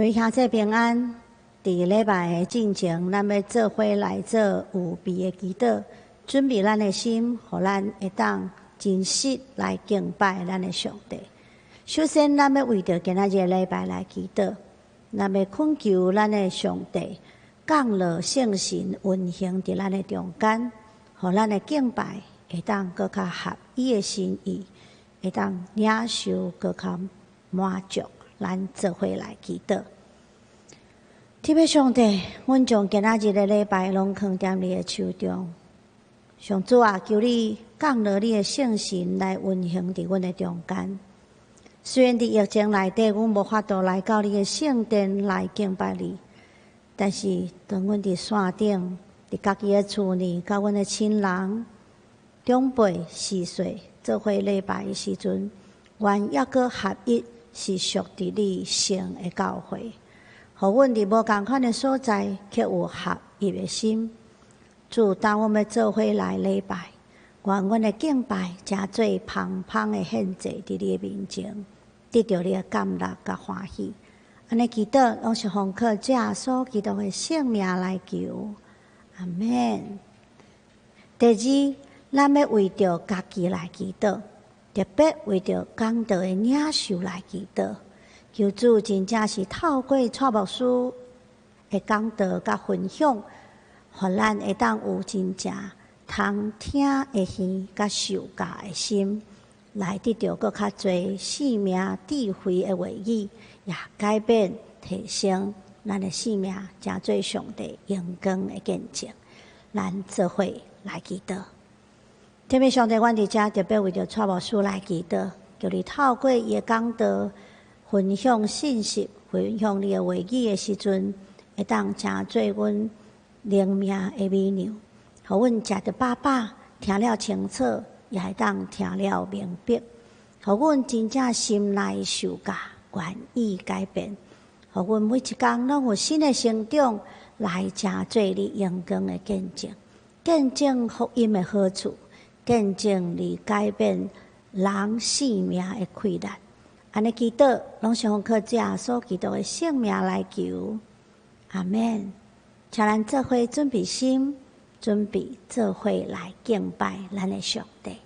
位兄弟平安。伫礼拜的进前，咱要做伙来做有备的祈祷，准备咱的心，互咱会当真实来敬拜咱的上帝。首先，咱要为着今仔日的礼拜来祈祷，咱要恳求咱的上帝降落圣神运行伫咱的中间，互咱的敬拜会当搁较合伊的心意，会当领受搁较满足。咱做伙来祈祷。天父上帝，阮将今仔日的礼拜拢放伫你的手中。上主啊，求你降落你的圣神来运行伫阮的中间。虽然伫疫情内底，阮无法度来到你的圣殿来敬拜你，但是当阮伫山顶，伫家己的厝里，甲阮的亲人、长辈、四岁做伙礼拜的时阵，愿抑阁合一。是属伫你圣的教会，互阮伫无共款的所在，却有合一的心。主，当我们做伙来礼拜，愿阮的敬拜诚做芳芳的献祭伫你的面前，得到你的感乐甲欢喜。安尼祈祷，拢是奉靠主耶稣基督的圣名来求，阿门。第二，咱要为着家己来祈祷。特别为着讲道的领袖来祈祷，求主真正是透过蔡牧师的讲道甲分享，互咱会当有真正通听的耳甲受教的心，来得到搁较侪生命智慧的话语，也改变提升咱的生命，诚做上帝荣光的见证。咱做伙来祈祷。天父上帝，阮伫遮特别为着蔡牧师来祈祷，求你透过伊的讲道分享信息、分享你的话语的时阵，会当诚做阮灵命的美娘，互阮食得饱饱，听了清楚，也会当听了明白，互阮真正心内受教，愿意改变，互阮每一工拢有新的成长，来诚做你荣光的见证，见证福音的好处。见证你改变人生命的困难，安尼祈祷，拢是奉靠主耶稣基督的圣名来求，阿门。请咱做伙准备心，准备做伙来敬拜咱的上帝。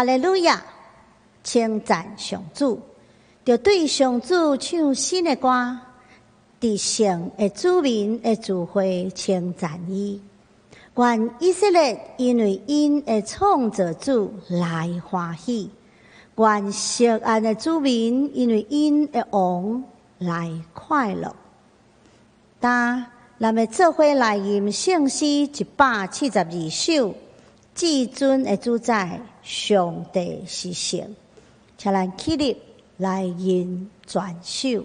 哈利路亚，称赞上主，就对上主唱新的歌，伫圣的子民的聚会称赞伊。愿以色列因为因的创造主来欢喜，愿锡安的子民因为因的王来快乐。咱要做伙来吟圣诗172首，至尊的主宰，上帝是圣。请咱起立来吟全首。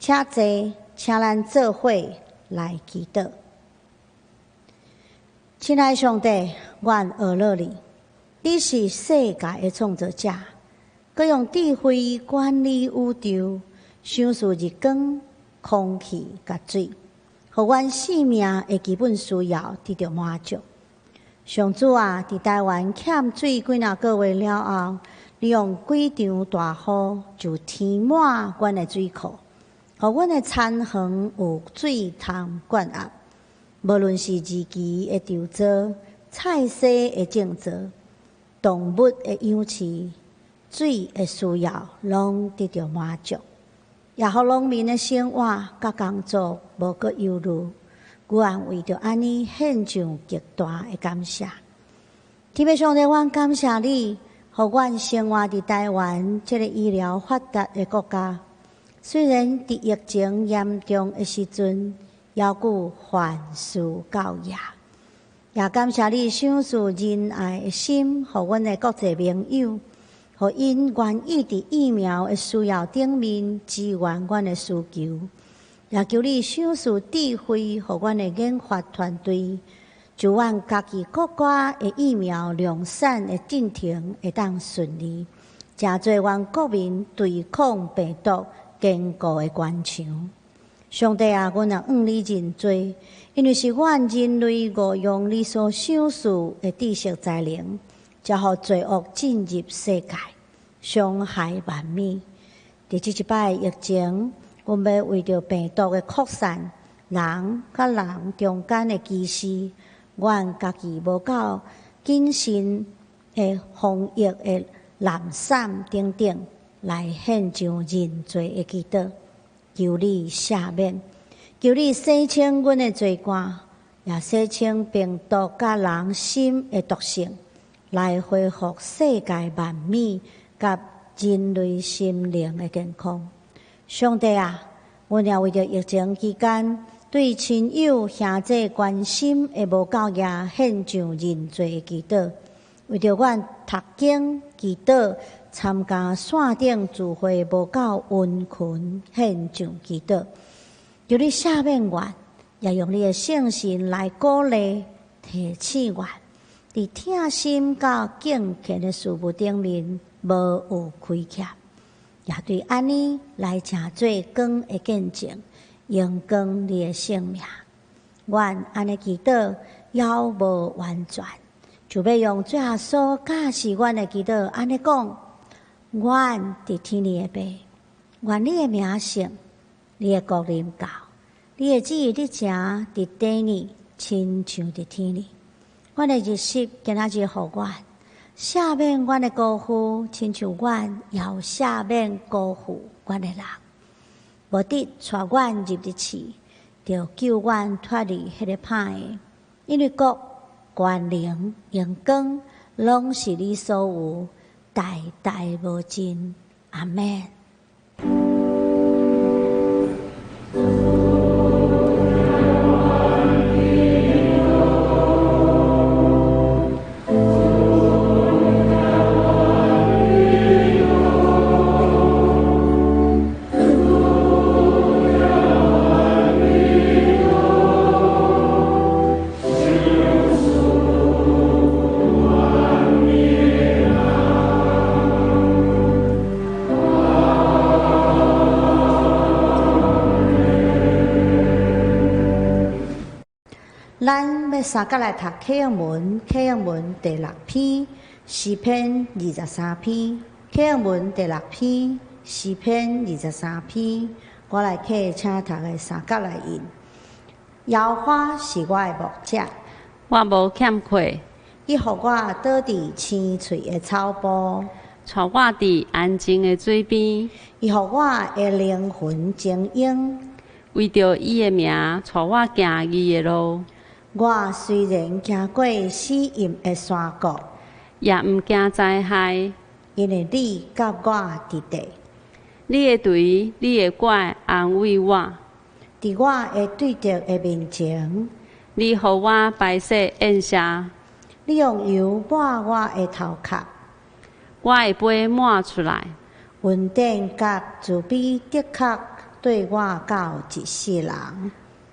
请坐，请咱做伙来祈祷。亲爱的上帝，愿学乐你，你是世界的创造者，佮用智慧管理宇宙，想事日光、空气、甲水，互阮生命的基本需要得到满足。上主啊，伫台湾欠水几若个月了后，你用几场大雨就填满阮的水库。互阮的田园有水通灌压，无论是日期的筹措、菜色的种植、动物的养饲、水的需要，拢得到满足，也互农民的生活甲工作无搁忧虑。阮为着安尼献上极大的感谢。天父上帝，阮感谢你，互阮生活伫台湾这个医疗发达的国家。虽然伫疫情严重的时阵，犹顾凡事教业，也感谢你赏赐仁爱的心，互阮的国际盟友，互因愿意伫疫苗的需要顶面支援阮的需求，也求你赏赐智慧，互阮的研发团队，就阮家己国家的疫苗量产的进程会当顺利，真做阮国民对抗病毒坚固的关墙。上帝啊，阮也愿你认罪，因为是阮人类误用你所赏赐的知识才能，才互罪恶进入世界，伤害万民。伫即一摆疫情，阮要为着病毒的扩散，人甲人中间的歧视，阮家己无够谨慎的防疫的懒散等等，来献上认罪的祈祷，求你赦免，求你洗清阮的罪过，也洗清病毒甲人心的毒性，来恢复世界万民甲人类心灵的健康。上帝啊，阮也为着疫情期间对亲友兄弟关心的无够也献上认罪的祈祷，为着阮读经祈祷参加线顶聚会无够温群，献上祈祷，求你赦免阮，也用你的圣神来鼓励提醒阮，伫疼心甲敬虔的事物顶面无有亏欠，也对安尼来诚做光的见证，荣光你的性命。阮安尼祈祷还无完全，就要用最后所教示阮的祈祷安尼讲：阮伫天里的爸，愿你的名圣，你的国临到，你的旨意伫正伫地里，亲像伫天里。阮的日食今仔日互阮，赦免阮的辜负，亲像阮也有赦免辜负阮的人。无得带阮入入去，就救阮脱离迄个歹的，因为国、权能、荣光，拢是你所有，代代无尽。阿们。咱要三角来读启应文，启应文第6篇，诗篇23篇，启应文第6篇，诗篇23篇。我来客请读的三角来引。耶和华是我的牧者，我无欠缺，伊互我倒伫青翠的草坡，带我伫安静的水边，伊互我的灵魂静养。为着伊的名，带我行伊的路。我虽然行过死荫的山谷，也毋惊灾害，因为你甲我伫地。你的锤、你的拐安慰我。伫我的对敌的面前，你互我摆设宴社。你用油抹我的头壳，我的杯满出来。恩典甲慈悲的确对我到一世人。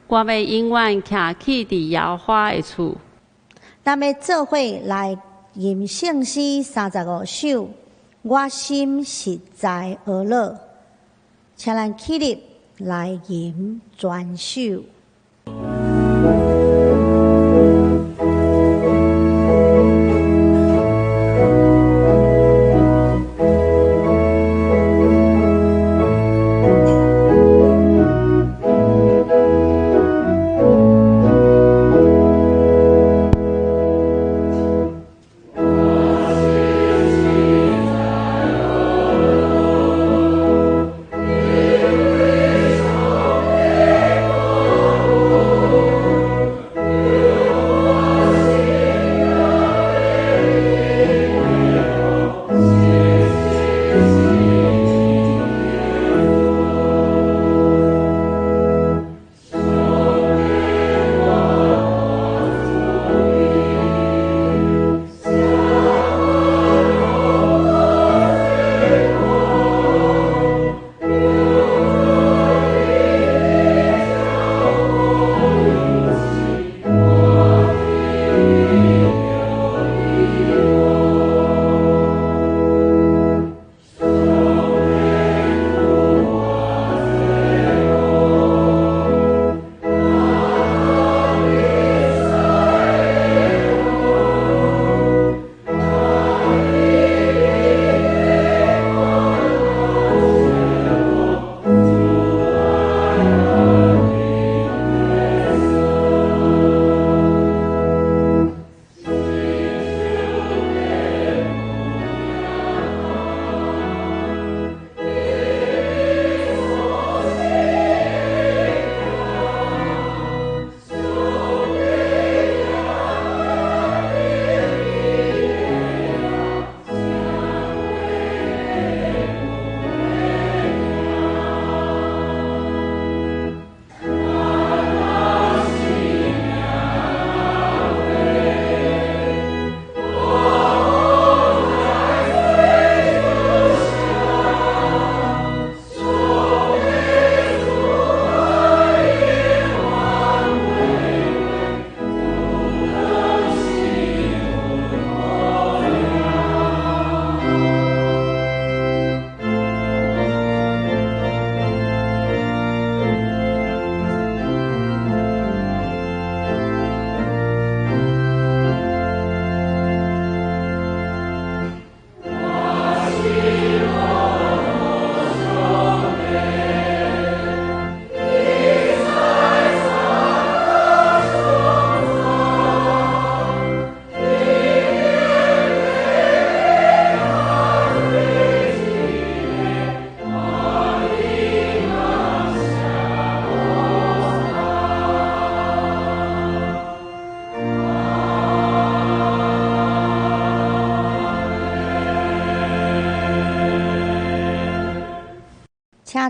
我要永远徛起伫耶和华的厝。咱要做伙来吟圣诗35首，我心实在俄乐，请咱起立来吟全首。Oh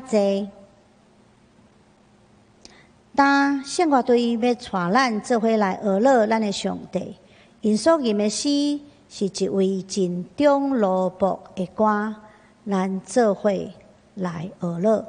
济。当圣乐队要带咱做伙来学乐咱的上帝，因所吟的诗是一位尽忠劳仆的歌，咱做伙来学乐。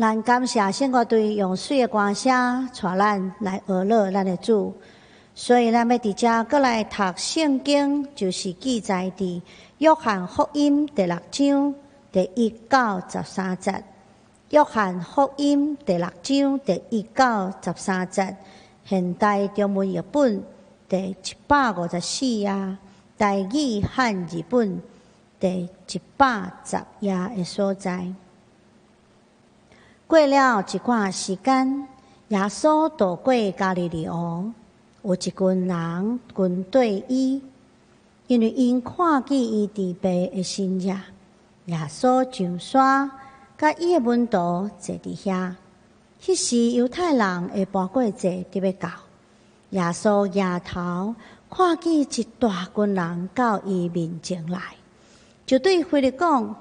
咱感谢圣乐队用水的歌声带咱来学乐咱的主，所以咱要伫遮过来读圣经，就是记载伫约翰福音第6章第1到13节。约翰福音第6章第1到13节，现代中文译本第154页，台语汉译本第110页的所在。过了一段时间，耶稣渡过加利利湖，有一群人跟对伊，因为因看见伊伫白的新夜，耶稣上山，甲伊的门徒坐伫遐。迄时犹太人的八过节伫要到，耶稣仰头看见一大群人到伊面前来，就对腓力讲：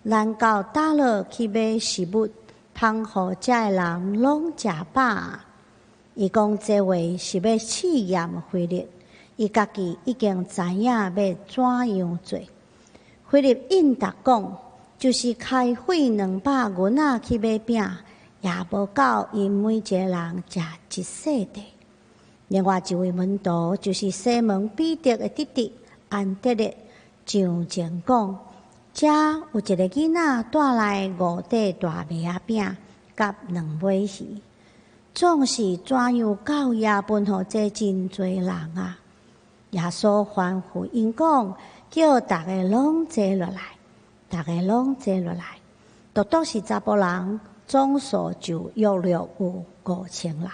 咱到倒落去买食物，芳互遮个人拢食饱。伊讲这话是要试验腓力，伊家己已经知影要怎样做。腓力应答讲，就是开会200银仔去买饼，也无够因每一个人食一细块。另外一位门徒就是西门彼得的弟弟安德烈，上前讲：遮有一个囡仔带来5块大麦仔饼，甲2尾鱼，总是怎样教也分互这真多人啊！耶稣吩咐因讲，叫大家拢坐落来，大家拢坐落来。独独是查甫人，总数就约略有5000人。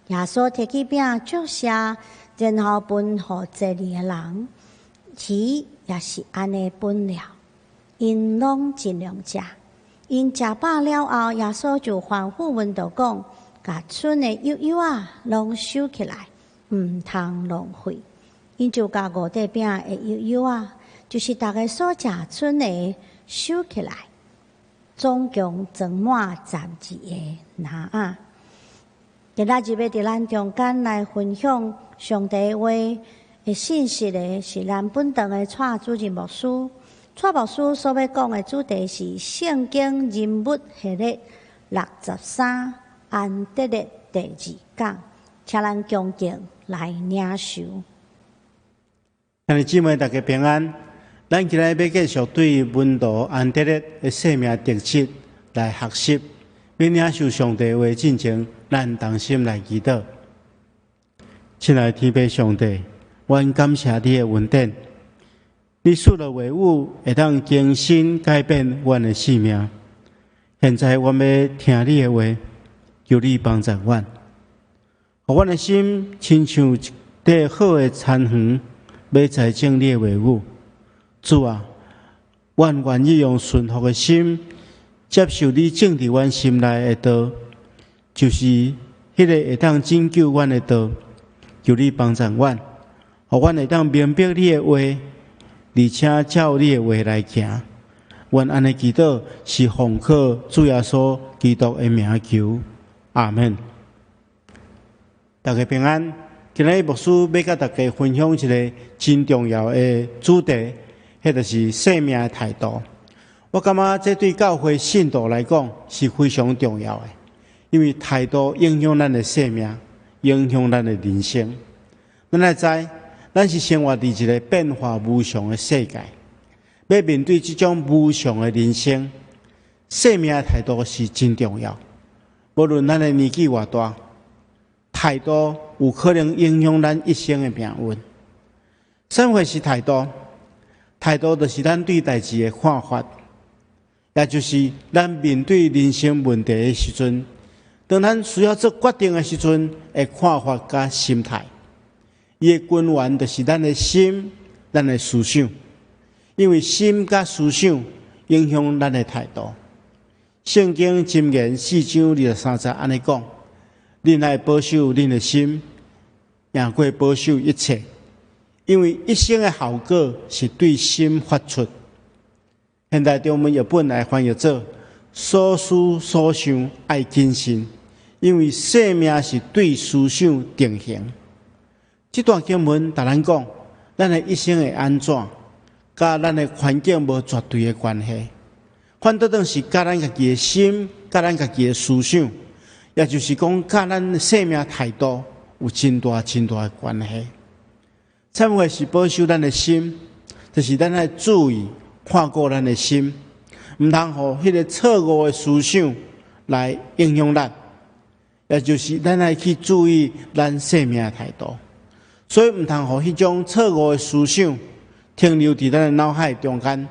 耶稣摕起饼祝谢，然后分互这里的人，鱼也是安尼分了。因拢尽量食，因食饱了后，耶稣就吩咐门徒讲：甲剩的幼幼啊，拢收起来，毋通浪费。因就甲5块饼的幼幼啊，就是大家所食剩的收起来，总共装满12个篮啊。今仔日要伫咱中间来分享上帝话的信息的，是咱本堂的蔡主任牧师。蔡牧师所要讲的主题是圣经人物系列63安德烈第2讲，请咱恭敬来领受。兄弟姊妹，大家平安。咱今日要继续对门徒安德烈的生命特质来学习，并领受上帝话进前，咱同心来祈祷。亲爱的天父上帝，阮感谢你的恩典，你赐的话语会当更新改变阮的生命。现在我们要听你的话，求你帮助阮，互阮的心亲像一块好的田园，要栽种你的话语。主啊，阮愿意用顺服的心，接受你种伫阮心内的道，就是迄个会当拯救阮的道。求你帮助阮，互阮会当明白你的话，而且照你的话来行。阮安尼祈祷是奉靠主耶稣基督的名求，阿门。大家平安。今日牧师要甲大家分享一个真重要的主题，迄就是生命的态度。我感觉这对教会信徒来讲是非常重要的，因为态度影响咱的生命，影响咱的人生。咱来知，咱是生活伫一个变化无常的世界，要面对这种无常的人生，生命的态度是真重要。无论咱的年纪偌大，态度有可能影响咱一生的命运。什么是态度？态度就是咱对代志的看法，也就是咱面对人生问题的时阵，当咱需要做决定的时阵的看法甲心态。伊的根源就是咱的心、咱的思想，因为心甲思想影响咱的态度。圣经箴言4章23节安尼讲：恁爱保守恁的心，赢过保守一切，因为一生的效果是对心发出。现在中文译本来翻译做：所思所想爱谨慎，因为生命是对思想定型。这段经文甲咱讲，咱的一生会安怎，甲咱的环境无绝对的关系，反倒当是甲咱家己的心，甲咱家己的思想，也就是讲，甲咱的生命态度有真大的关系。怎么是保守咱的心？就是咱要注意看顾咱的心，毋通互迄个错误的思想来影响咱，也就是咱要去注意咱生命的态度。所以毋通互迄种错误的思想停留伫咱的脑海中间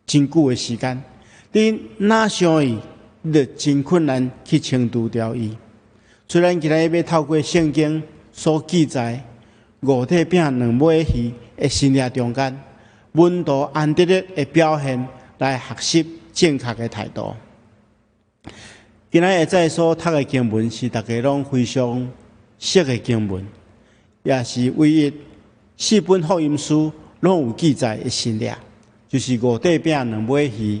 真久的时间，你哪想伊，你就真困难去清除掉伊。虽然今日要透过圣经所记载5块饼2尾鱼的新约中间，门徒安德烈的表现来学习正确的态度。今日会再所读的经文是大家拢非常熟的经文。也是唯一4本福音书拢有记载的新约，就是5块饼2尾鱼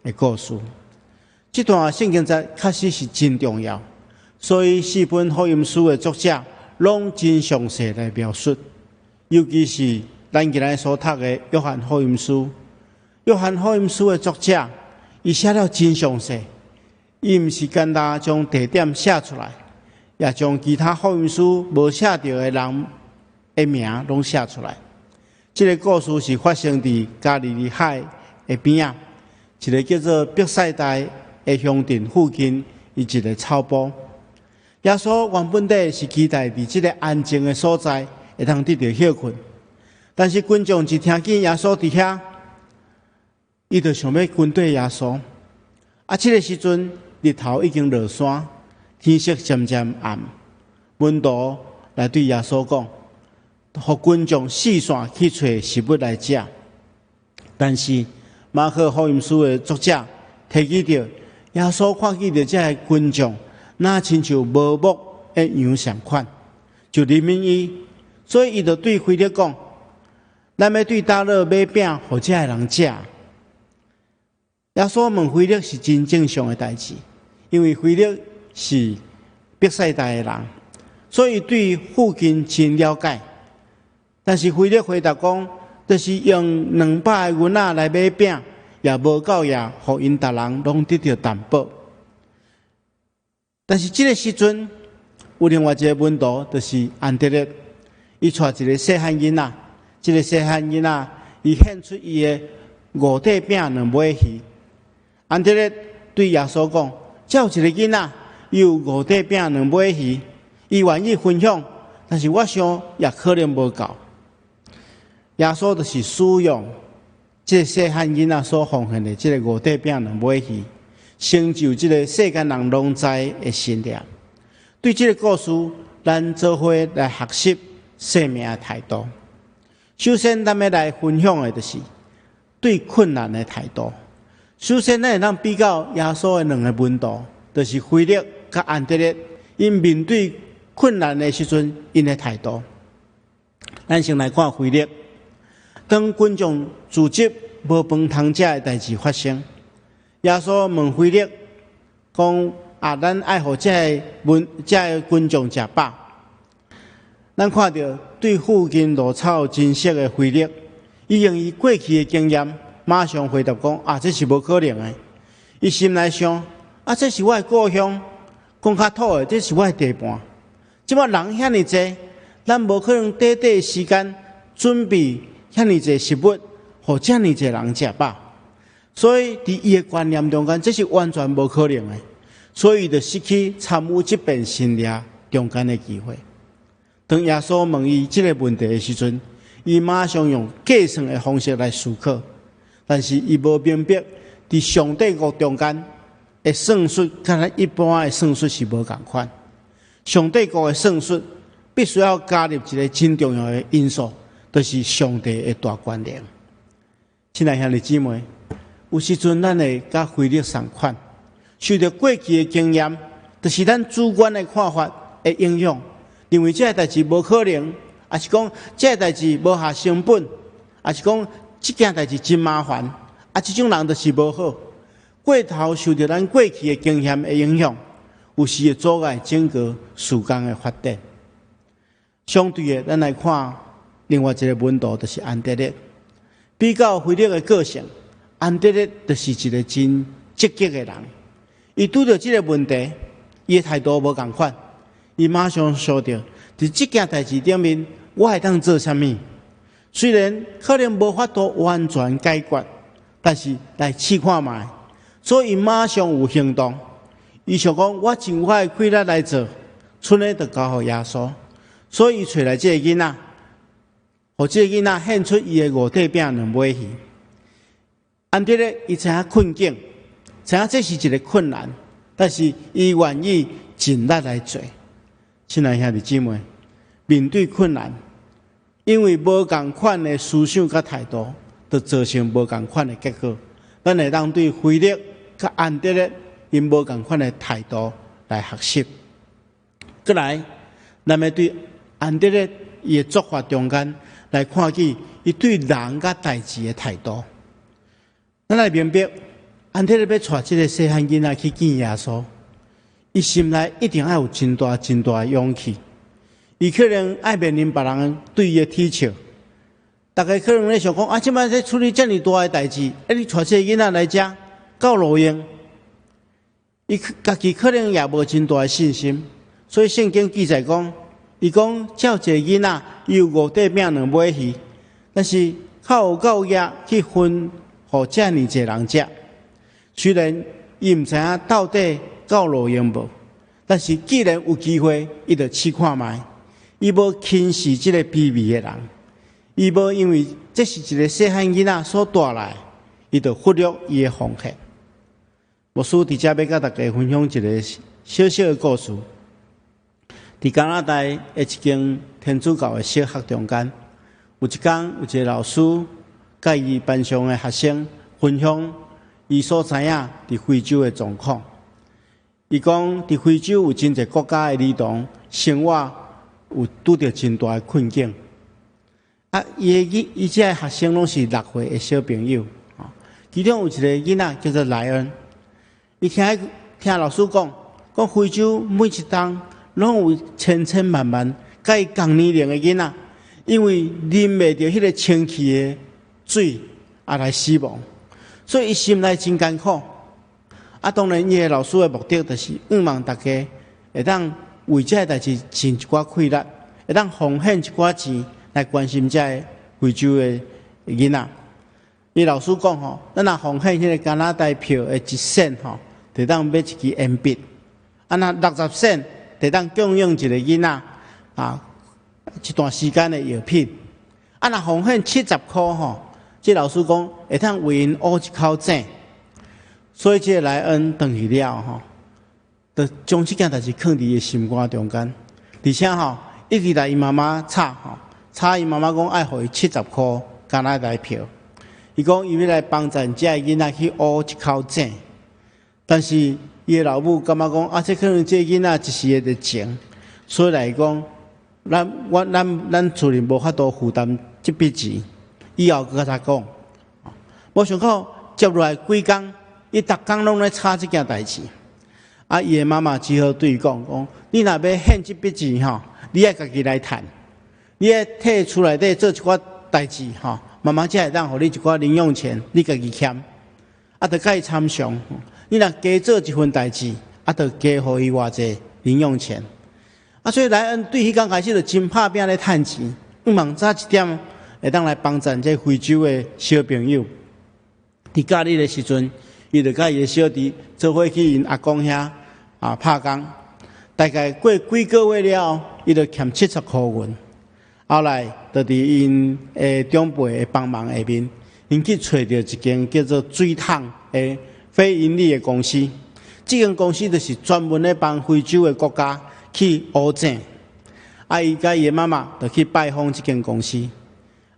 的故事。这段圣经节确实是真重要，所以4本福音书的作者拢真详细来描述，尤其是咱今日所读的约翰福音书。约翰福音书的作者，伊写了真详细，伊毋是简单将地点写出来，也将其他福音书无写到的人的名拢写出来。这个故事是发生伫加利利海的边啊，一个叫做伯赛大的乡镇附近，伊一个草埔。耶稣原本底是期待伫这个安静的所在会通得到休困，但是群众一听见耶稣伫遐，伊就想要跟对耶稣。这个时阵日头已经落山，天色渐渐暗，门徒来对耶稣讲，互群众四散去找食物来食。但是马可福音书的作者提起到，耶稣看见到这个群众，那亲像无牧的羊相款，就怜悯伊，所以伊就对腓力讲：咱要对倒落买饼，互这个人食。耶稣问腓力是真正常的代志，因为腓力是伯赛大的人，所以对附近真了解。但是腓力回答讲，就是用200个银仔来买饼，也无够也，互因逐人拢得到担保。但是这个时阵，有另外一个门徒，就是安德烈，伊带一个细汉囡仔，这个细汉囡仔伊献出伊的5块饼2尾鱼。安德烈对耶稣讲：只有一个囡仔，伊有5块饼2尾鱼，伊愿意分享，但是我想也可能无够。耶稣就是使用这个细汉囡仔所奉献的这个5块饼2尾鱼，成就这个世间人拢知的信念。对这个故事，咱做伙来学习生命的态度。首先，咱要来分享的就是对困难的态度。首先，咱会当比较耶稣的2个门徒，就是腓力甲安德烈，因面对困难的时阵，因的态度。咱先来看腓力，当群众组织无饭通食的代志发生，耶稣问腓力讲：咱爱互这个群众食饱。咱看到对附近路草真熟的腓力，伊用伊过去的经验，马上回答讲：这是无可能的。伊心内想：这是我的故乡，讲较土的，这是我的地盘。即摆人遐尼济，咱无可能短短的时间准备遐尼济食物，互遮尼济人食饱。所以伫伊的观念中间，这是完全无可能的。所以就失去参与这遍新掠中间的机会。当耶稣问伊这个问题的时阵，伊马上用计算的方式来思考，但是伊无明白，伫上帝国中间的算术，甲咱一般的算术是无共款。上帝国的算术必须要加入一个真重要的因素，就是上帝的大权力。亲爱兄弟姊妹，有时阵咱会甲腓力相款，受到过去的经验，就是咱主观的看法的影响，认为这个代志无可能，也是讲这个代志无下成本，也是讲这件代志真麻烦，这种人就是无好。过头受到咱过去的经验的影响，有时会阻碍整个事工的发展。相对的，咱来看另外一个门徒，就是安德烈。比较腓力的个性，安德烈就是一个真积极的人。伊拄到这个问题，伊的态度无共款，伊马上想到，伫这件代志顶面，我会当做啥物？虽然可能无法度完全解决，但是来试看卖。所以伊马上有行动。伊想讲，我尽我的气力来做，剩的就交互耶稣。所以伊找来这个囡仔，互这个囡仔献出伊的5块饼2尾鱼。安德烈伊知影困境，知影这是一个困难，但是伊愿意尽力来做。亲爱兄弟姊妹，面对困难，因为无共款的思想甲态度，就造成无共款的结果。咱会当对腓力甲安德烈因无共款的态度来学习。再来，咱要对安德烈伊的做法中间来看见伊对人甲代志的态度。咱来明白，安特咧要带这个细汉囡仔去见耶稣，伊心内一定要有真大的勇气。伊可能爱面临别人对伊的踢笑，大家可能咧想讲啊，即摆在处理遮尔大的代志，你带这个囡仔来遮到路用，伊家己可能也无真大的信心。所以圣经记载讲，伊讲照一个囡仔，伊有5块饼2尾鱼，但是靠有够野去分互遮尔济人食。虽然伊毋知影到底够路用无，但是既然有机会，伊就试看卖。伊无轻视即个卑微的人，伊无因为这是一个细汉囡仔所带来，伊就忽略伊的奉献。牧师伫遮要甲大家分享一个小小的故事。伫加拿大的一间天主教的小学中间，有一天有一个老师甲伊班上的学生分享伊所知影伫非洲的状况。伊讲伫非洲有真侪国家的儿童生活有拄着真大的困境。伊这学生拢是6岁的小朋友，其中有一个囡仔叫做莱恩。伊听老师讲非洲每一冬拢有千万甲伊同年龄的囡仔，因为啉袂着迄个清气的水来死亡，所以伊心内真艰苦。当然，伊个老师的目的就是望大家会当为这个代志尽一寡气力，会当奉献一寡钱来关心这个非洲的囡仔。伊老师讲咱若奉献迄个加拿大票的1仙就当买一支鉛笔；若60仙就当供养一个囡仔一段时间的药品；若奉献70块这老师讲会当为因学一口井。所以这个莱恩回去了就将这件代志放伫伊心肝中间，而且一直来伊妈妈吵伊妈妈讲爱互伊70块加拿大票。伊讲伊要来帮助这个囡仔去学一口井，但是伊的老母感觉讲这可能这个囡仔一时的情，所以来讲，咱厝里无法度负担这笔钱，以后佮他讲，无想到接落来几工，伊逐工拢咧吵这件代志。伊的妈妈只好对伊讲，你若要献这笔钱你爱家己来赚，你爱摕厝内底做一寡代志妈妈才会当互你一寡零用钱，你家己欠，就甲伊参详。你若加做一份代志，就加互伊偌济零用钱。所以莱恩对迄天开始就真拍拼咧趁钱，望早一点会当来帮助这非洲的小朋友。伫假日的时阵，伊就甲伊的小弟做伙去因阿公遐拍工，大概过几个月了，伊就欠70块银。后来就伫因长辈的帮忙下面，因去找到一间叫做水桶的非营利的公司。这间公司就是专门咧帮非洲的国家去学井。伊甲伊的妈妈就去拜访这间公司。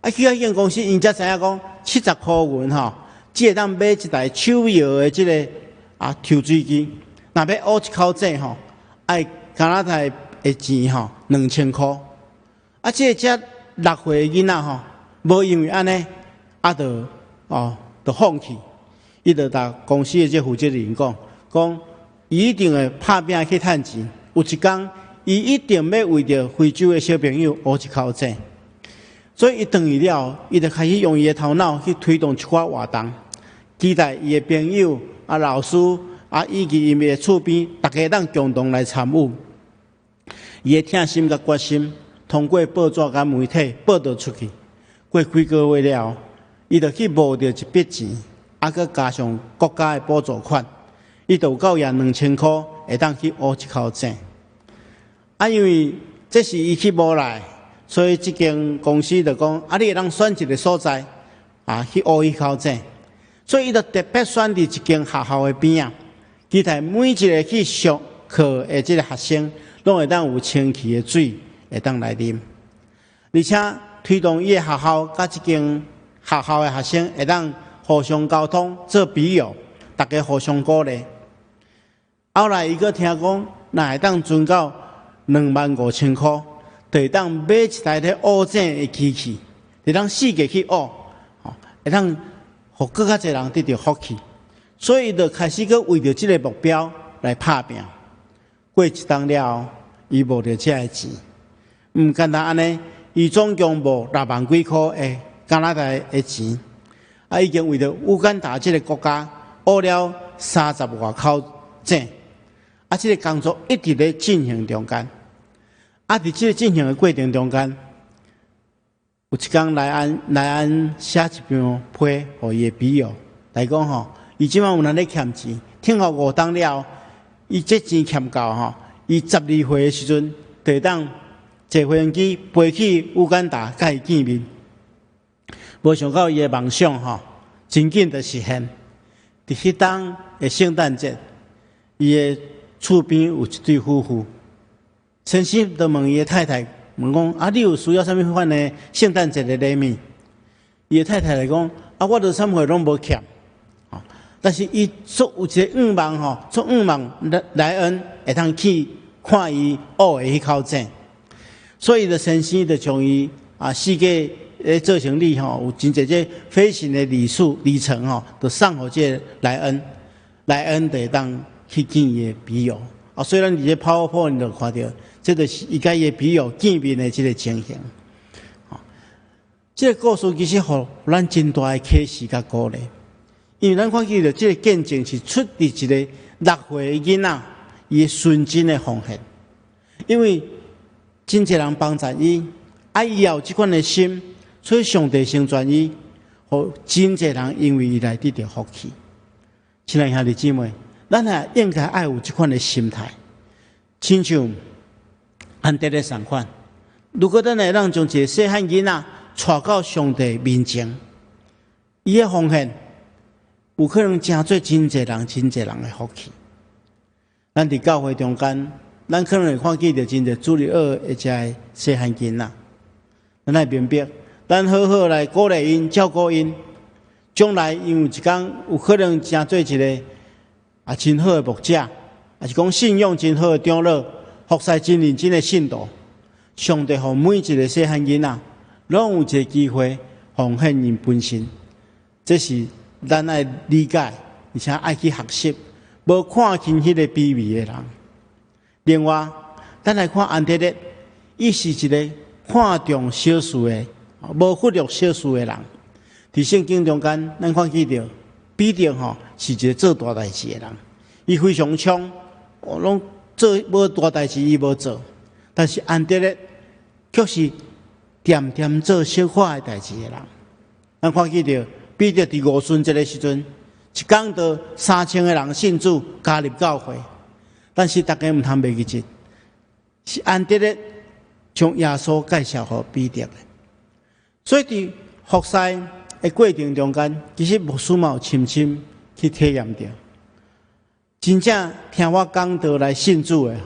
去到这间公司，因才知影讲70块银只会当买一台手摇的这个抽水机。若要学一口井爱加拿大的钱2000块。这个6岁的囡仔无因为安尼就放弃。伊就甲公司的这负责人讲，伊一定会拍拼去趁钱。有一天，伊一定要为着非洲的小朋友学一口井。所以伊回去了，伊就开始用伊的头脑去推动一寡活动，期待伊的朋友老师以及伊的厝边，大家当共同来参与。伊的痛心甲决心，通过报纸甲媒体报道出去。过几个月了，伊就去募到一笔钱，佮加上国家的补助款，伊就有够赢2000块，会当去学一口井。因为这是伊去募来，所以这间公司就讲，你会当选一个所在，去学一口井。所以伊就特别选伫一间学校的边期待每一个去上课的这个学生，拢会当有清气的水，会当来啉，而且推动伊的学校甲这间学校的学生会当互相沟通，做笔友，大家互相鼓励。后来伊个听讲，若会当存到25000块，就会当买一台咧学井的机器，会当4个去学，会当互更较侪人得到福气。所以就开始去为着这个目标来打拼。过一冬了后，伊无着这个钱，唔简单安尼，伊总共无6万几块的加拿大的钱，已经为着乌干达这个国家学了30外口证，这个工作一直在进行中间。伫这个进行的过程中间，有一天来安写一张批互伊的笔友来讲吼，伊即摆有人咧欠钱，听候5冬了后，伊这钱欠够吼，伊12岁的时阵，就当坐飞行机飞去乌干达，甲伊见面。无想到伊的梦想吼，真紧就实现。伫迄当的圣诞节，伊的厝边有一对夫妇，先生就问伊的太太，问讲：你有需要啥物款的圣诞节的礼物？伊的太太来讲：我着啥货拢无欠。但是伊做有一个愿望吼，做愿望莱恩会通去看伊学的迄口证，所以就先生就将伊四界做成礼吼，有真侪这飞行的里程吼，就送互这莱恩就会当去见伊的笔友。虽然伫这跑步你就看到，这就是伊甲伊的笔友见面的这个情形。这个故事其实互咱真大的启示甲鼓励。因为咱看见着这个见证是出自一个6岁的囡仔，伊的纯真的奉献。因为真侪人帮助伊，伊也有这款的心，所以上帝成全伊，互真侪人因为伊来得到福气。亲爱兄弟姊妹，咱也应该爱有这款的心态，亲像安德烈同款。如果咱会让将一个细汉囡仔带到上帝面前，伊的奉献，有可能成做真侪人的福气。咱伫教会中间，咱可能会看见着真侪主日学的这细汉囡仔，咱来明白，咱好好来鼓励因、照顾因，将来因有一天有可能成做一个真好的牧者，也是讲信用真好的长老，服侍真认真的信徒。上帝互每一个细汉囡仔，拢有一个机会奉献因本身，这是咱爱理解，而且爱去学习，无看轻迄个卑微的人。另外，咱来看安德烈，伊是一个看重小事的，无忽略小事的人。伫圣经中间，咱看见着彼得是一个做大代志的人，伊非常冲，拢做无大代志伊无做，但是安德烈却是点点做小可的代志的人。咱看见着彼得伫5旬节的时阵，一天就3000个人信主加入教会，但是大家唔通袂记住，是安德烈将耶稣介绍给彼得的。所以伫服侍的过程中间，其实牧师嘛有深深去体验到，真正听我讲道来信主的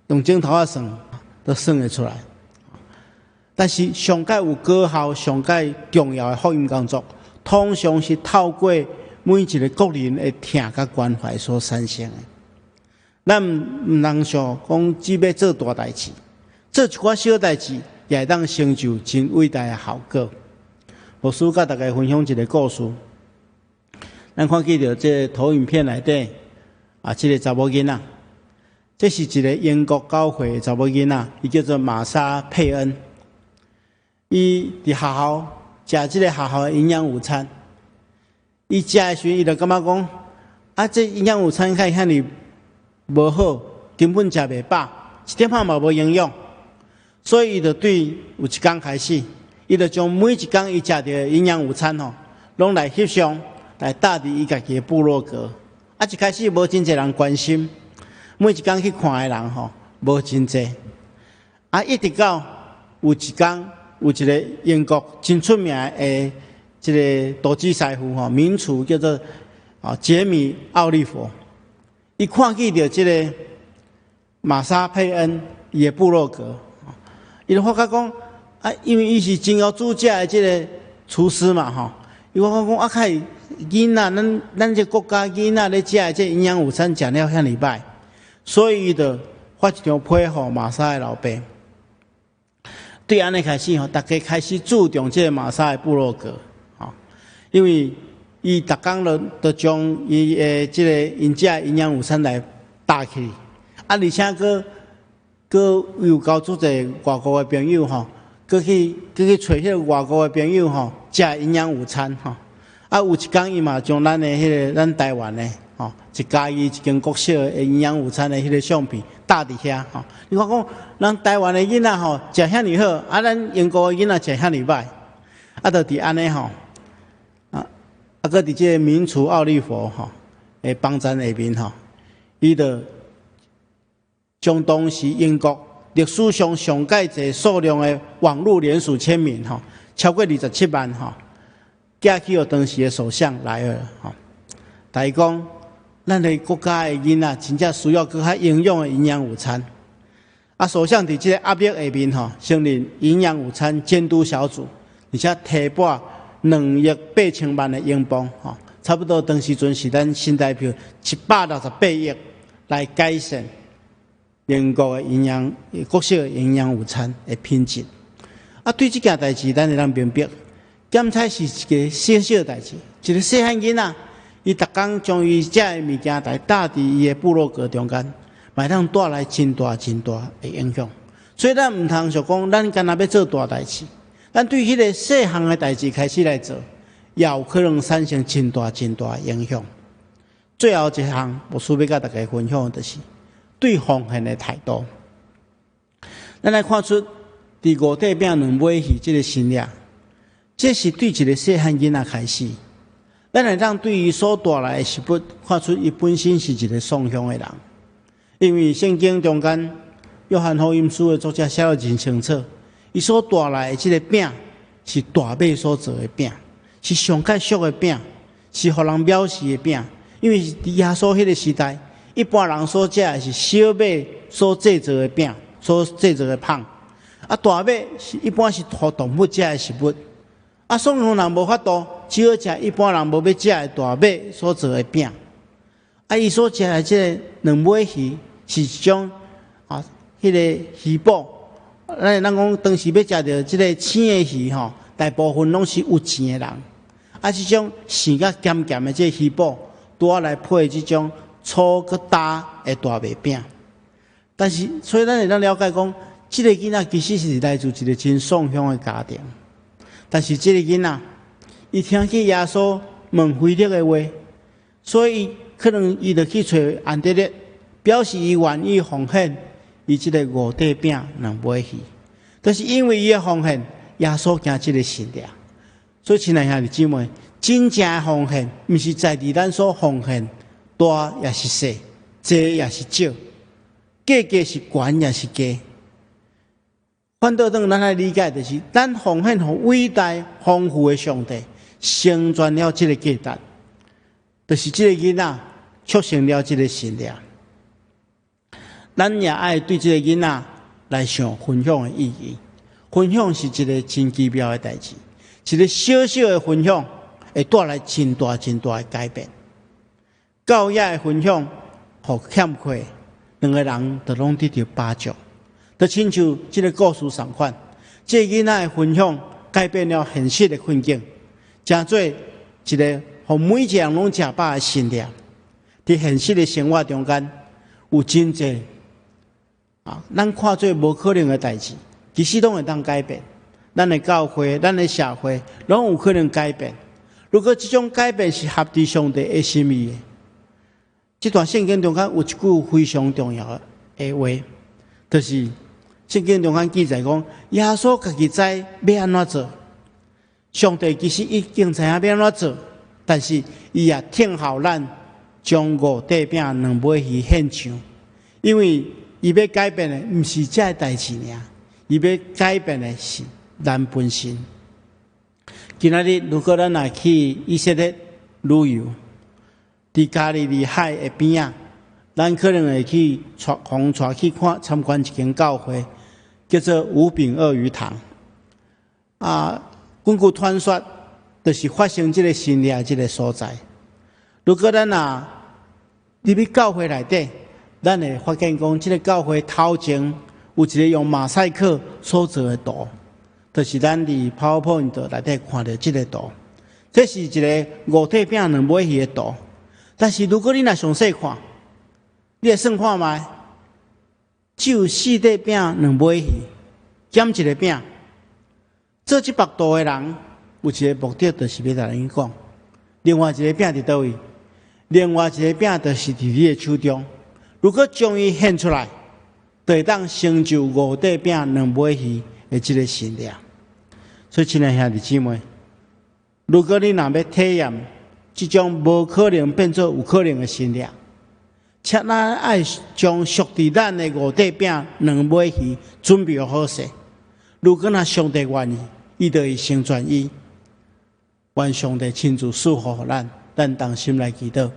用镜头算都算得出来。但是上界有高效、上界重要的福音工作，通常是透过每一个个人的听甲关怀所产生的。咱唔能想讲只要做大代志，做一寡小代志，也会当成就真伟大的效果。牧师甲大家分享一个故事，咱看见着这投影片内底这个查某囡仔，这是一个英国教会的查某囡仔，伊叫做玛莎佩恩。伊伫学校食即个学校的营养午餐，伊食的时阵，伊就感觉讲，这营养午餐较遐尼无好，根本食袂饱，一点仔嘛无营养。所以伊就对有一天开始，伊就将每一天伊食到的营养午餐拢来翕相，来搭伫伊家己的部落格。一开始无真侪人关心，每一天去看的人无真侪。一直到有一天。有一个英国真出名的这个投资财富名厨叫做杰米奥利弗，伊看见到这个玛莎佩恩伊的部落格，伊就发觉讲因为伊是真有主家的这个厨师嘛伊发觉讲开囡仔咱这国家囡仔咧食的这营养午餐食了遐尼歹，所以伊就发一张批互玛莎的老爸。对安尼开始大家开始注重这个玛莎的部落格因为伊逐工就将伊即个因遮营养午餐来搭起，而且佫有交足侪外国的朋友吼，佫去找迄个外国的朋友吼，食营养午餐吼。有一天伊嘛将咱的咱台湾的吼，一家己一间国小的营养午餐的迄个相片搭伫遐吼。你看讲，咱台湾的囡仔吼食遐尼好，咱英国的囡仔食遐尼歹，就伫安尼吼。佫伫即个民族奥利佛吼诶帮站下面吼，伊就将当时英国历史上上介侪数量的网络联署签名吼，超过27万吼，寄去予当时的首相莱尔吼，但伊讲，咱的国家的囡仔真正需要更较营养的营养午餐。首相伫即个压力下面吼，成立营养午餐监督小组，而且提拨2亿8千万的英镑，差不多当时阵是咱新台币768亿来改善英国的国小的营养午餐的品质。对这件代志，咱会当明白，检菜是一个小小的代志，一个细汉囡仔，伊逐工将伊食的物件来搭伫伊的部落格中间，会当带来真大的影响。所以咱唔通想讲，咱干那要做大代志。咱对迄个细项的代志开始来做，也有可能产生真大的影响。最后一项，我需要甲大家分享的就是对奉献的态度。咱来看出伫五块饼2尾鱼这个心理，这是对一个细汉囡仔开始。咱会当对伊所带来的食物看出伊本身是一个送香的人，因为圣经中间约翰福音书的作者写得真清楚。伊所带来的这个饼是大马所做的饼，是上介俗的饼，是互人藐视的饼。因为伫耶稣迄个时代，一般人所食的是小马所制作的饼，所制作的胖。大马是一般是互动物食的食物。送香人无法度，只好食一般人无要食的大马所做的饼。伊所食的这个2尾鱼是一种迄个鱼脯。咱讲当时要食到即个青的鱼吼，大部分拢是有钱的人。即种咸甲咸咸的这鱼脯，拄来配即种粗佮大的大麦饼。但是，所以咱会当了解讲，即个囡仔其实是来自一个真送香的家庭。但是，即个囡仔，伊听去耶稣问腓力的话，所以可能伊就去找安德烈，表示伊愿意奉献。伊即个5块饼2尾鱼，就是因为伊的奉献，耶稣行即个信念。所以，亲爱兄弟姊妹，真正的奉献，毋是在伫咱所奉献大也是细，多也是少，价是悬也是低。反倒当咱来理解，就是咱奉献互伟大丰富的上帝，成全了即个价值，就是即个囡仔促成了即个信念。咱也爱对这个囡仔来想分享的意义。分享是一个真奇妙的代志，一个小小的分享会带来真大的改变。教育的分享，互欠缺2个人都拢得到帮助，就亲像这个故事相款，这个囡仔的分享改变了现实的困境，成做一个互每一个人拢食饱的信念。在现实的生活中间，有真济。咱看做无可能的代志，其实拢会当改变。咱的教会、咱的社会，拢有可能改变。如果这种改变是合乎上帝的心意的，这段圣经中间有一句非常重要的话，就是圣经中间记载讲，耶稣家己知要安怎做，上帝其实已经知影要安怎做，但是伊也听候咱将5块饼2尾鱼献上，因为伊要改变的毋是这代志尔，伊要改变的是咱本身。今仔日如果咱来去以色列旅游，伫加利利海的边仔，咱可能会去带去参观一间教会，叫做五饼鳄鱼堂。根据传说，就是发生这个神迹这个所在。如果咱入去教会内底，咱会发现讲，这个教会头前有一个用马赛克所做的图，就是咱伫 PowerPoint 内底看到这个图。这是一个五块饼两尾鱼的图。但是如果你若详细看，你来算看觅，只有4块饼两尾鱼，减一个饼。做这幅图的人有一个目的，就是要甲人讲，另外一个饼伫倒位？另外一个饼就是伫你的手中。如果将伊献出来，就会当成就5块饼两尾鱼的这个信念。所以，亲爱兄弟姊妹，如果你若要体验这种无可能变做有可能的信念，请咱爱将属伫咱的5块饼两尾鱼准备好势。如果若上帝愿意，伊就会成全伊。愿上帝亲自赐福予咱，咱同心来祈祷。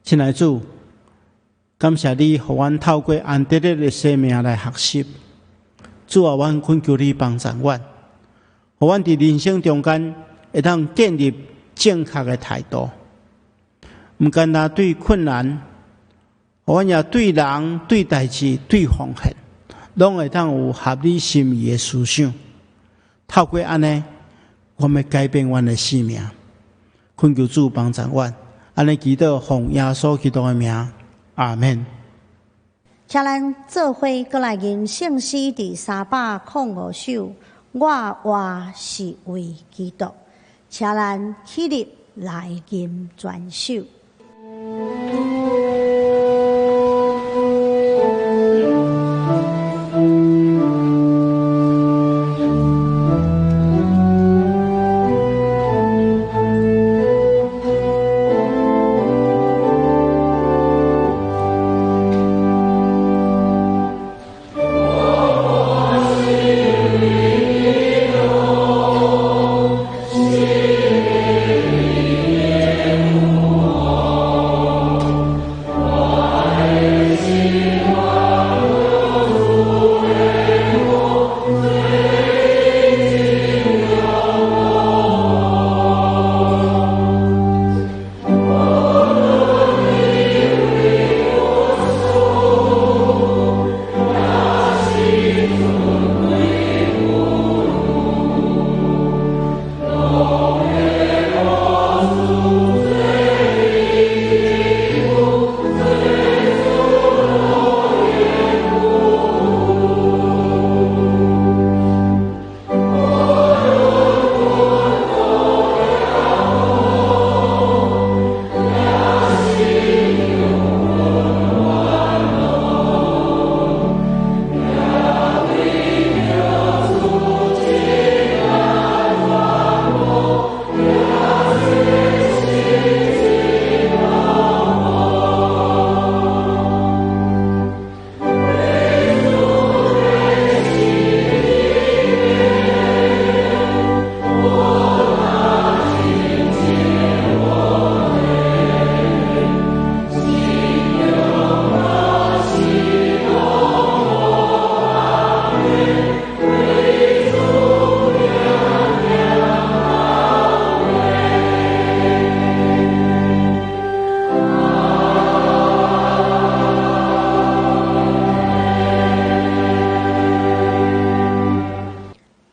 亲爱的主，感谢你，互阮透过安德烈的生命来学习。主啊，阮恳求你帮助阮，互阮伫人生中间会当建立正确的态度，毋单单对困难，互阮也对人、对代志、对奉献，拢会当有合理心意的思想。透过安尼，我们改变阮的生命。恳求主帮助阮，安尼祈祷奉耶稣基督的名，阿门。请咱做伙过来吟圣诗第305首，我活是为基督。请咱起立来吟全首。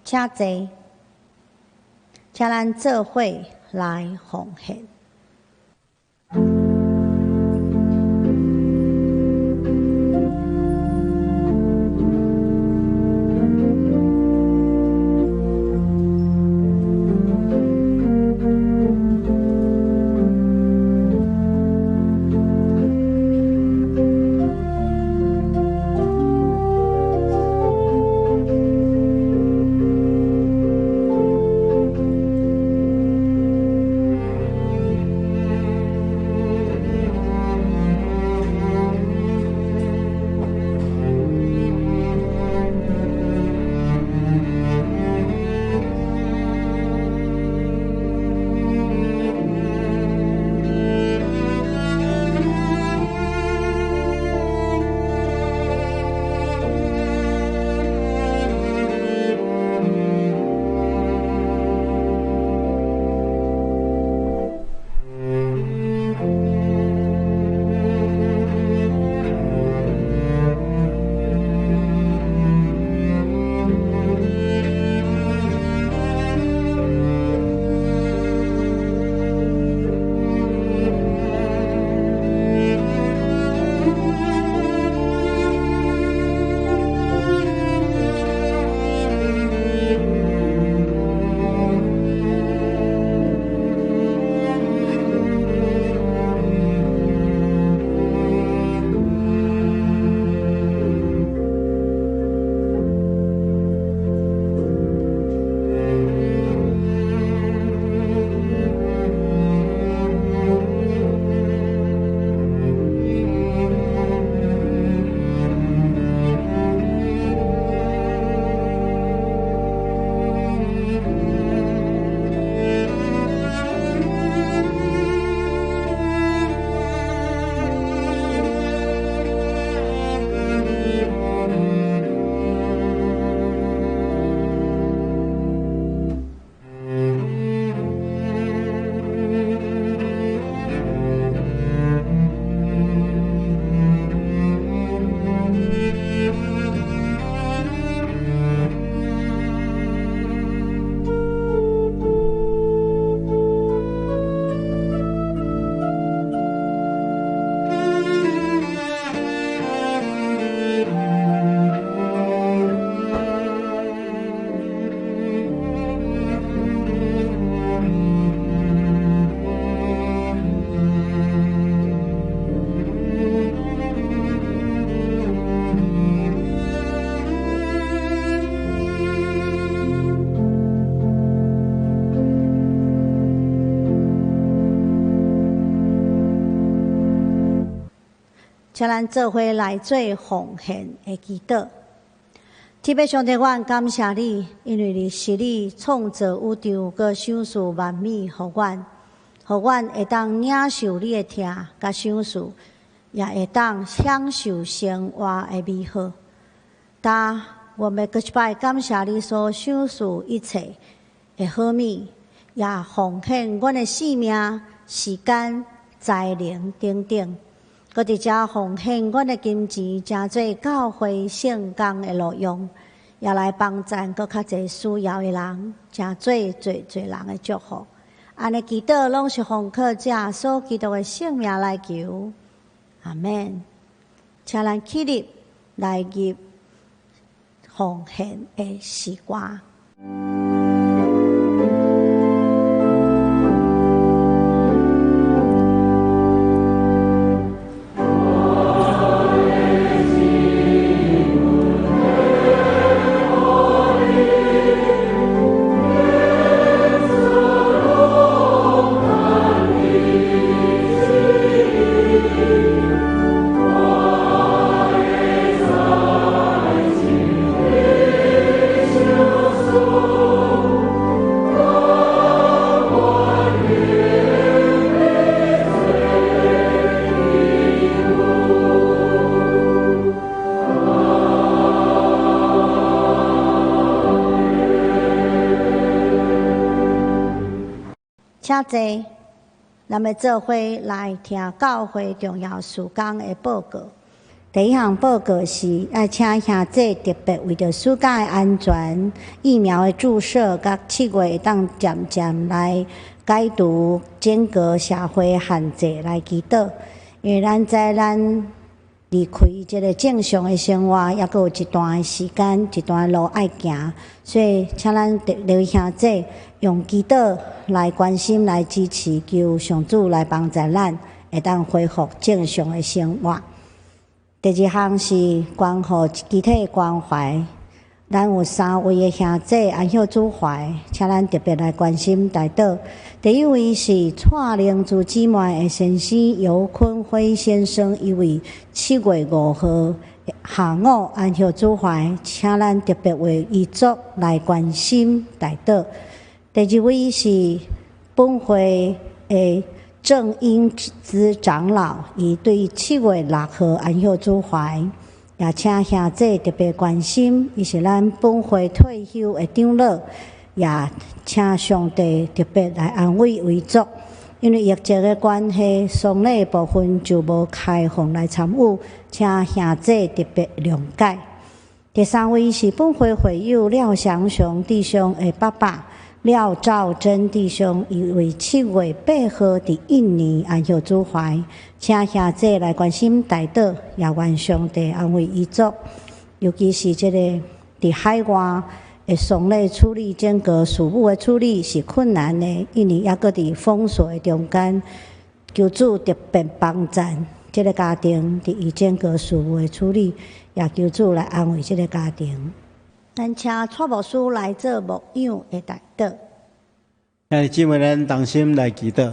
请坐，请咱做伙来奉献。请咱做伙来做奉献的祈祷。天父上帝，阮感谢你，因为你是你创造宇宙，佮赏赐万美互阮，互阮会当领受你的疼佮赏赐，也会当享受生活的美好。但我们搁一摆感谢你所赏赐一切的好物，也奉献阮的性命、时间、才能等等。搁伫遮奉献阮的金钱，诚做教会圣工的路用，也来帮赞搁较侪需要的人，诚做侪人的祝福。安尼祈祷拢是奉靠者所基督的圣名来求，阿门。请咱起立来入奉献的时光。请坐，咱们做伙来听教会重要事工的报告。第一项报告是要请兄弟特别为着暑假的安全、疫苗的注射，甲7月会当渐渐来解除整个社会限制来祈祷。因为咱知咱离开这个正常的生活，也阁有一段时间、一段路爱行，所以请咱六位兄弟用祈祷来关心、来支持，求上主来帮助咱，会当恢复正常的生活。第二项是关乎集体关怀，咱有3位的兄弟安孝主怀，请咱特别来关心代祷。第一位是蔡灵珠姊妹的先生尤坤辉先生，因为7月5号下午安孝主怀，请咱特别为遗族来关心代祷。第二位是本会的郑英姿长老，伊对7月6号安孝主怀，也请兄弟特别关心，伊是咱本会退休的长老，也请上帝特别来安慰遗族。因为疫情的关系，丧礼部分就无开放来参与，请兄弟特别谅解。第三位是本会会友廖祥雄弟兄的爸爸廖兆珍弟兄，因为7月8号伫印尼安孝主怀，请兄弟来关心代祷，也愿上帝安慰遗族。尤其是这个伫海外的丧礼处理、整个事务的处理是困难的，印尼也搁伫封锁的中间，求主特别帮赞这个家庭伫伊整个事务的处理，也求主来安慰这个家庭。咱请蔡牧师来做牧养的代祷。兄弟姊妹，咱同心来祈祷。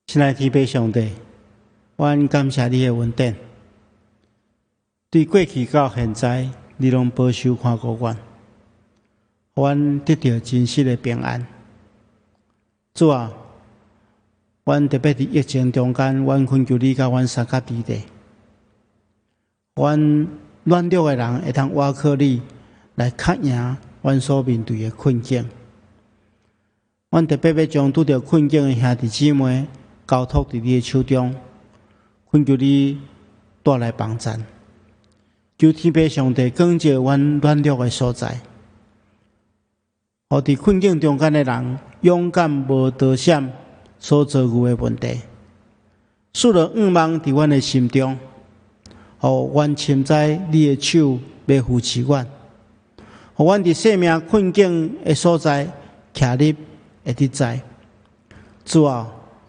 亲爱的天父上帝，阮感谢你的恩典，对过去到现在，你拢保守看顾阮，互阮得到真实的平安。主啊，阮特别伫疫情中间，阮恳求你甲阮三角地地，阮软弱的人会当倚靠你来克赢阮所面对的困境。阮特别要将拄着困境的兄弟姊妹交托伫你的手中，恳求你带来帮助，求天父上帝光照阮软弱的所在，互伫困境中间的人勇敢无躲闪所遭遇的问题，赐了愿望伫阮的心中。互阮深知你的手要扶持阮，互阮伫生命困境的所在徛立会得知。主啊，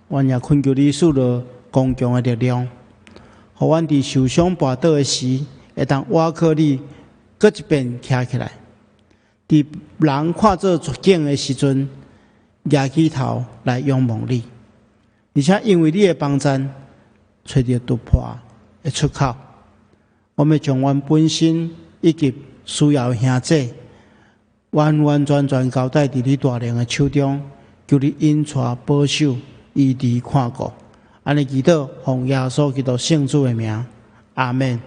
阮也恳求你赐了刚强的力量，互阮伫受伤跋倒的时，会当倚靠你，搁一遍徛起来。伫人看做绝境的时阵，举起头来仰望你，而且因为你的帮助，找到突破的出口。我们将阮本身以及需要的兄弟，完完全全交代伫你大能的手中，求你引带保守、医治看顾。安尼祈祷，奉耶稣基督圣主的名，阿门。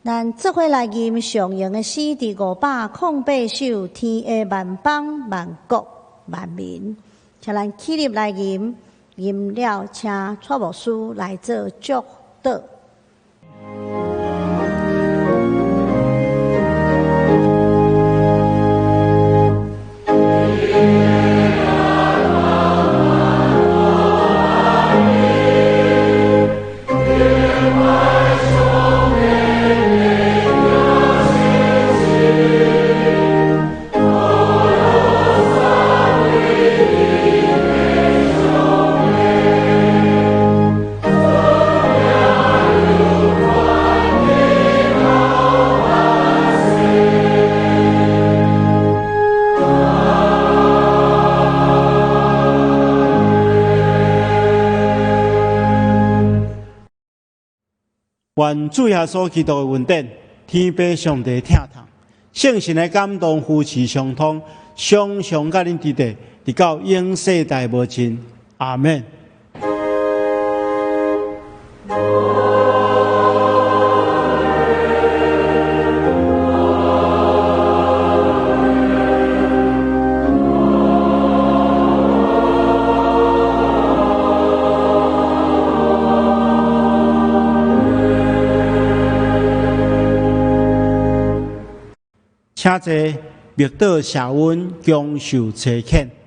咱这回来吟上映的诗第508首，天下万邦万国万民，请咱起立来吟，吟了请蔡牧师来做祝祷。愿主耶稣基督的恩典，天父上帝听堂，圣神的感动，夫妻相通，常常甲恁伫地，直到永世代无尽。阿门。请坐，密道社温，共受车牵。